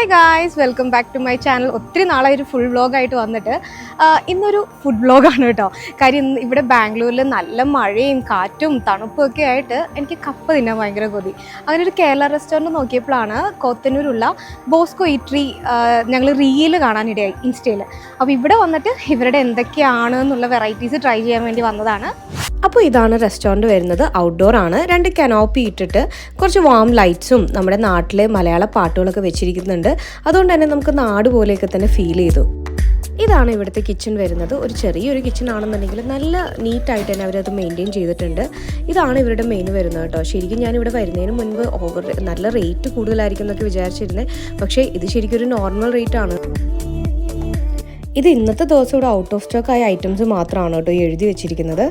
Hi guys, welcome back to my channel. ഒത്തിരി നാളായി ഒരു ഫുൾ വ്ളോഗായിട്ട് വന്നിട്ട് ഇന്നൊരു ഫുഡ് വ്ളോഗാണ് കേട്ടോ. കാര്യം ഇവിടെ ബാംഗ്ലൂരിൽ നല്ല മഴയും കാറ്റും തണുപ്പും ഒക്കെ ആയിട്ട് എനിക്ക് കപ്പ തിന്നാൻ ഭയങ്കര കൊതി. അങ്ങനെ ഒരു കേരള റെസ്റ്റോറൻറ്റ് നോക്കിയപ്പോഴാണ് കോത്തന്നൂരുള്ള ബോസ്കോ ഈറ്ററി ഞങ്ങൾ റീല് കാണാനിടയായി ഇൻസ്റ്റയിൽ. അപ്പോൾ ഇവിടെ വന്നിട്ട് ഇവരുടെ എന്തൊക്കെയാണ് എന്നുള്ള വെറൈറ്റീസ് ട്രൈ ചെയ്യാൻ വേണ്ടി വന്നതാണ്. അപ്പോൾ ഇതാണ് റെസ്റ്റോറൻറ്റ് വരുന്നത്. ഔട്ട്ഡോർ ആണ്. 2 കനോപ്പി ഇട്ടിട്ട് കുറച്ച് വാം ലൈറ്റ്സും നമ്മുടെ നാട്ടിലെ മലയാള പാട്ടുകളൊക്കെ വെച്ചിരിക്കുന്നുണ്ട്. അതുകൊണ്ട് തന്നെ നമുക്ക് നാട് പോലെയൊക്കെ തന്നെ ഫീൽ ചെയ്തു. ഇതാണ് ഇവിടുത്തെ കിച്ചൺ വരുന്നത്. ഒരു ചെറിയൊരു കിച്ചൺ ആണെന്നുണ്ടെങ്കിൽ നല്ല നീറ്റായിട്ട് തന്നെ അവരത് മെയിൻറ്റെയിൻ ചെയ്തിട്ടുണ്ട്. ഇതാണ് ഇവരുടെ മെനു വരുന്നത് കേട്ടോ. ശരിക്കും ഞാനിവിടെ വരുന്നതിന് മുൻപ് നല്ല റേറ്റ് കൂടുതലായിരിക്കും എന്നൊക്കെ വിചാരിച്ചിരുന്നത്. പക്ഷേ ഇത് ശരിക്കും ഒരു നോർമൽ റേറ്റ് ആണ്. ഇത് ഇന്നത്തെ ദിവസം ഇവിടെ ഔട്ട് ഓഫ് സ്റ്റോക്ക് ആയ ഐറ്റംസ് മാത്രമാണ് കേട്ടോ എഴുതി വെച്ചിരിക്കുന്നത്.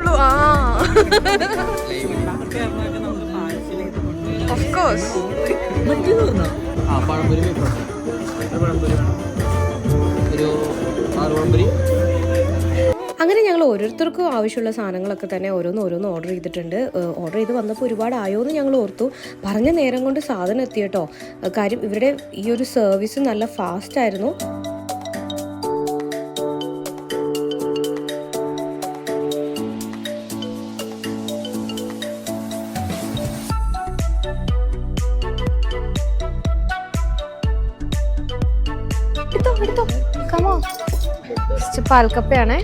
അങ്ങനെ ഞങ്ങൾ ഓരോരുത്തർക്കും ആവശ്യമുള്ള സാധനങ്ങളൊക്കെ തന്നെ ഓരോന്ന് ഓർഡർ ചെയ്തിട്ടുണ്ട്. ഓർഡർ ചെയ്ത് വന്നപ്പോൾ ഒരുപാട് ആയോ എന്ന് ഞങ്ങൾ ഓർത്തു. പറഞ്ഞ നേരം കൊണ്ട് സാധനം എത്തി കേട്ടോ. കാര്യം ഇവരുടെ ഈ ഒരു സർവീസ് നല്ല ഫാസ്റ്റ് ആയിരുന്നു. പാൽക്കപ്പയാണേ.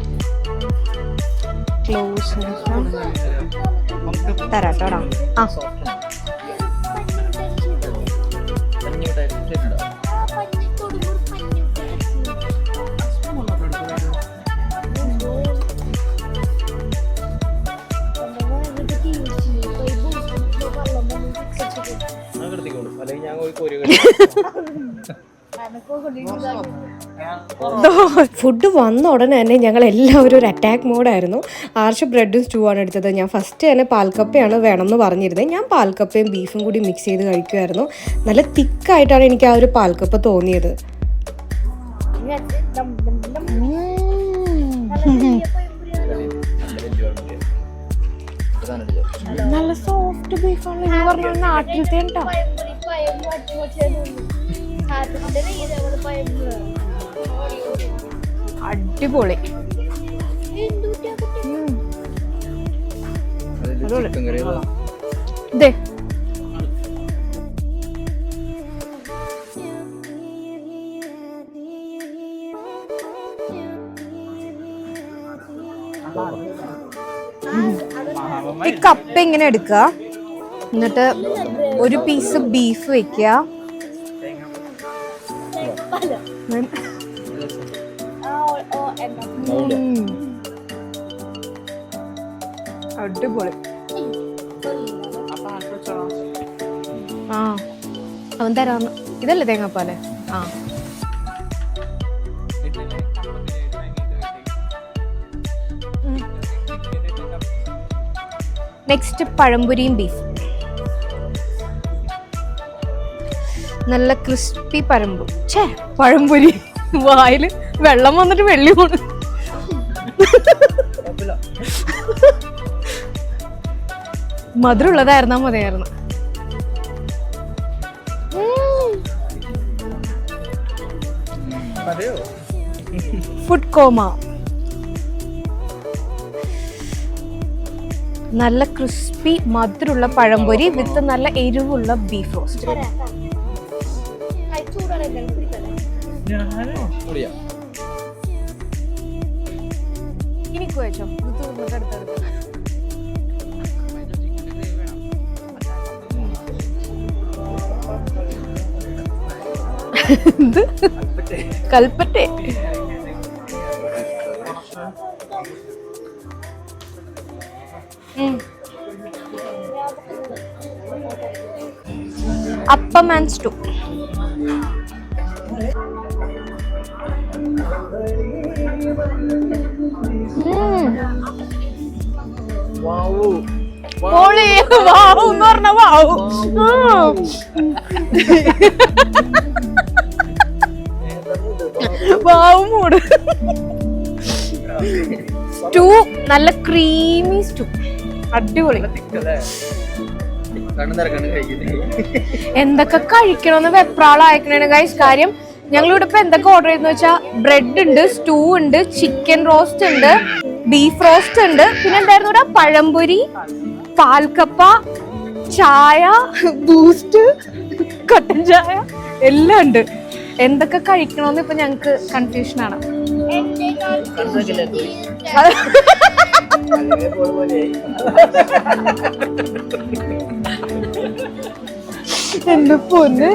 ക്ലോസ് തരാട്ടോടാ. ആ ഫുഡ് വന്ന ഉടനെ തന്നെ ഞങ്ങൾ എല്ലാവരും ഒരു അറ്റാക്ക് മോഡായിരുന്നു. ആർഷ് ബ്രെഡും സ്റ്റൂ ആണ് എടുത്തത്. ഞാൻ ഫസ്റ്റ് തന്നെ പാൽക്കപ്പയാണ് വേണമെന്ന് പറഞ്ഞിരുന്നത്. ഞാൻ പാൽക്കപ്പയും ബീഫും കൂടി മിക്സ് ചെയ്ത് കഴിക്കുമായിരുന്നു. നല്ല തിക്കായിട്ടാണ് എനിക്ക് ആ ഒരു പാൽക്കപ്പ തോന്നിയത്. നല്ല സോഫ്റ്റ് ബീഫാണ് നാട്ടിലത്തെ. അടിപൊളി. ഈ കപ്പ ഇങ്ങനെ എടുക്കുക, എന്നിട്ട് ഒരു പീസ് ബീഫ് വെക്കുക, അടിപൊളി. ആ അവൻ തരാന്ന്. ഇതല്ലേ തേങ്ങാപ്പാല്? ആ നെക്സ്റ്റ് പഴംപൊരിയും ബീഫ്. നല്ല ക്രിസ്പി പഴംപൊരി. വായില് വെള്ളം വന്നിട്ട് വെള്ളി പോണ്. മധുരമുള്ളതായിരുന്നാ മതിയായിരുന്നു. Food comma. നല്ല ക്രിസ്പി മധുരമുള്ള പഴംപൊരി വിത്ത് നല്ല എരിവുള്ള ബീഫ് റോസ്റ്റ്. എനിക്ക് വെച്ചോ കൽപ്പറ്റേ. അപ്പം ആൻഡ് സ്റ്റൂ. സ്റ്റൂ നല്ല ക്രീമി സ്റ്റൂ. അടിപൊളി. എന്തൊക്കെ കഴിക്കണമെന്ന് വെപ്രാളയക്കണേ ഗൈസ്. കാര്യം ഞങ്ങളിവിടെ ഇപ്പൊ എന്തൊക്കെ ഓർഡർ ചെയ്തെന്ന് വെച്ചാൽ ബ്രെഡ് ഉണ്ട്, സ്റ്റൂ ഉണ്ട്, ചിക്കൻ റോസ്റ്റ് ഉണ്ട്, ബീഫ് റോസ്റ്റ് ഉണ്ട്, പിന്നെ എന്തായിരുന്നു ഇവിടെ പഴംപൊരി, പാൽക്കപ്പ, ചായ, ബൂസ്റ്റ്, കട്ടൻ ചായ എല്ലാം ഉണ്ട്. എന്തൊക്കെ കഴിക്കണമെന്ന് ഇപ്പൊ ഞങ്ങക്ക് കൺഫ്യൂഷൻ ആണ്. എന്റെ പൊന്ന്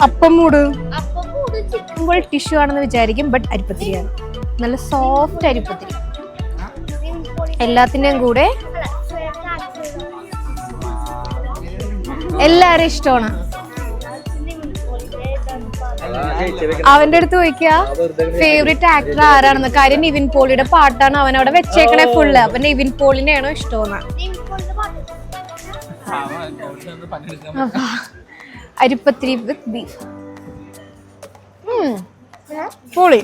അപ്പം മൂട് ചിക്കുമ്പോൾ ടിഷ്യൂ ആണെന്ന് വിചാരിക്കും, ബട്ട് അരിപ്പത്തിരിയാണ്. നല്ല സോഫ്റ്റ് അരിപ്പത്തിരി. എല്ലാത്തിന്റെയും കൂടെ എല്ലാരും ഇഷ്ടമാണ്. അവന്റെ അടുത്ത് ചോദിക്കുക ഫേവറേറ്റ് ആക്ടർ ആരാണെന്ന്. കാര്യം നിവിൻ പോളിയുടെ പാട്ടാണ് അവൻ അവിടെ വെച്ചേക്കണേ ഫുള്ള്. അപ്പൊ നിവിൻ പോളിനെയാണോ ഇഷ്ടമെന്ന്. അരിപ്പത്തിരി വിത്ത് ബീഫ് പോളി.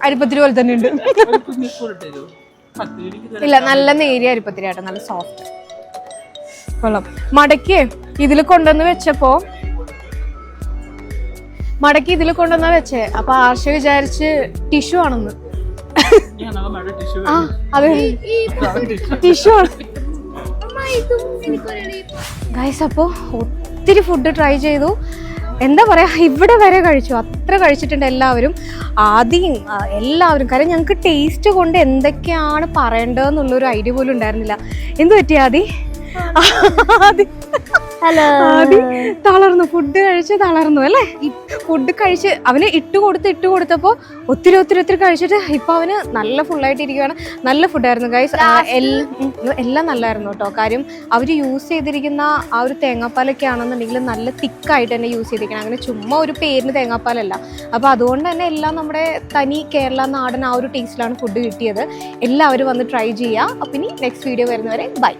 അരിപ്പത്തിരി പോലെ തന്നെ ഉണ്ട്. ഇല്ല, നല്ല നേരിയ അരിപ്പത്തിരി ആട്ടോ, നല്ല സോഫ്റ്റ്. കൊള്ളാം. മടക്കി ഇതിൽ കൊണ്ടുവന്ന് വെച്ചപ്പോ വെച്ചേ. അപ്പൊ ആർഷ വിചാരിച്ച് ടിഷ്യൂ ആണെന്ന്. ആ അതെ, ടിഷ്യൂ ആണ് ഗൈസ്. അപ്പൊ ഒത്തിരി ഫുഡ് ട്രൈ ചെയ്തു. എന്താ പറയാ, ഇവിടെ വരെ കഴിച്ചു. അത്ര കഴിച്ചിട്ടുണ്ട് എല്ലാവരും. ആദ്യം എല്ലാവരും. കാര്യം ഞങ്ങൾക്ക് ടേസ്റ്റ് കൊണ്ട് എന്തൊക്കെയാണ് പറയേണ്ടതെന്നുള്ളൊരു ഐഡിയ പോലും ഉണ്ടായിരുന്നില്ല. എന്ത് പറ്റി തളർന്നു. ഫുഡ് കഴിച്ച് തളർന്നു അല്ലേ. ഫുഡ് കഴിച്ച് അവന് ഇട്ട് കൊടുത്തപ്പോ ഒത്തിരി കഴിച്ചിട്ട് ഇപ്പൊ അവന് നല്ല ഫുള്ളായിട്ട് ഇരിക്കുകയാണ്. നല്ല ഫുഡായിരുന്നു ഗൈസ്. എല്ലാം നല്ലായിരുന്നു കേട്ടോ. കാര്യം അവർ യൂസ് ചെയ്തിരിക്കുന്ന ആ ഒരു തേങ്ങാപ്പാലൊക്കെ ആണെന്നുണ്ടെങ്കിൽ നല്ല തിക്കായിട്ട് തന്നെ യൂസ് ചെയ്തിരിക്കണം. അങ്ങനെ ചുമ്മാ ഒരു പേരിന് തേങ്ങാപ്പാലല്ല. അപ്പൊ അതുകൊണ്ട് തന്നെ എല്ലാം നമ്മുടെ തനി കേരള നാടൻ ആ ഒരു ടേസ്റ്റിലാണ് ഫുഡ് കിട്ടിയത്. എല്ലാവരും വന്ന് ട്രൈ ചെയ്യുക. അപ്പൊ ഇനി നെക്സ്റ്റ് വീഡിയോ വരുന്നവരെ ബൈ.